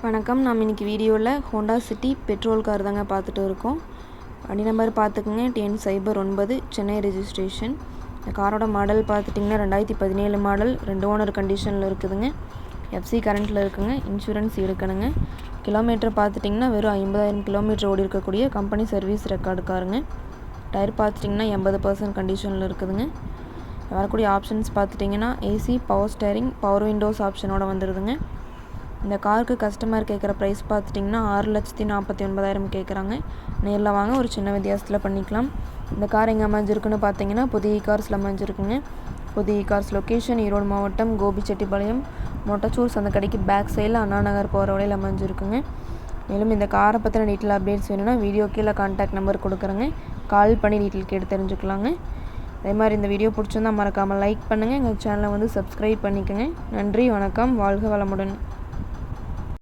வணக்கம். நாம் இன்றைக்கி வீடியோவில் ஹோண்டா சிட்டி பெட்ரோல் கார் தாங்க பார்த்துட்டு இருக்கோம். வண்டி நம்பர் பார்த்துக்குங்க, TN09 சென்னை ரெஜிஸ்ட்ரேஷன். இந்த காரோட மாடல் பார்த்துட்டிங்கன்னா 2017 மாடல், 2 ஓனர் கண்டிஷனில் இருக்குதுங்க. எஃப்சி கரண்ட்டில் இருக்குங்க. இன்சூரன்ஸ் எடுக்கணுங்க. கிலோமீட்டர் பார்த்துட்டிங்கன்னா வெறும் 50,000 கிலோமீட்டர் ஓடி இருக்கக்கூடிய கம்பெனி சர்வீஸ் ரெக்கார்டு காருங்க. டயர் பார்த்துட்டிங்கன்னா 80% கண்டிஷனில் இருக்குதுங்க. வரக்கூடிய ஆப்ஷன்ஸ் பார்த்துட்டிங்கன்னா AC, power steering, power windows ஆப்ஷனோட வந்துடுதுங்க. இந்த காருக்கு கஸ்டமர் கேட்குற ப்ரைஸ் பார்த்துட்டிங்கன்னா 6,49,000 கேட்குறாங்க. நேரில் வாங்க, ஒரு சின்ன வித்தியாசத்தில் பண்ணிக்கலாம். இந்த கார் எங்கே அமைஞ்சிருக்குன்னு பார்த்தீங்கன்னா புதிய கார்ஸில் அமைஞ்சிருக்குங்க. புதிய கார்ஸ் லொக்கேஷன் ஈரோடு மாவட்டம் கோபிச்செட்டிப்பாளையம் மொட்டச்சூர் சந்தைக்கடைக்கு பேக் சைடில் அண்ணா நகர் போகிற வழியில் அமைஞ்சிருக்குங்க. மேலும் இந்த காரை பற்றின டீட்டெயில் அப்டேட்ஸ் வேணும்னா வீடியோ கீழே கான்டாக்ட் நம்பர் கொடுக்குறேங்க. கால் பண்ணி டீட்டெயில் கேட்டு தெரிஞ்சுக்கலாங்க. அதே மாதிரி இந்த வீடியோ பிடிச்சிருந்தால் மறக்காமல் லைக் பண்ணுங்கள். எங்கள் சேனலை சப்ஸ்கிரைப் பண்ணிக்கோங்க. நன்றி, வணக்கம், வாழ்க வளமுடன்.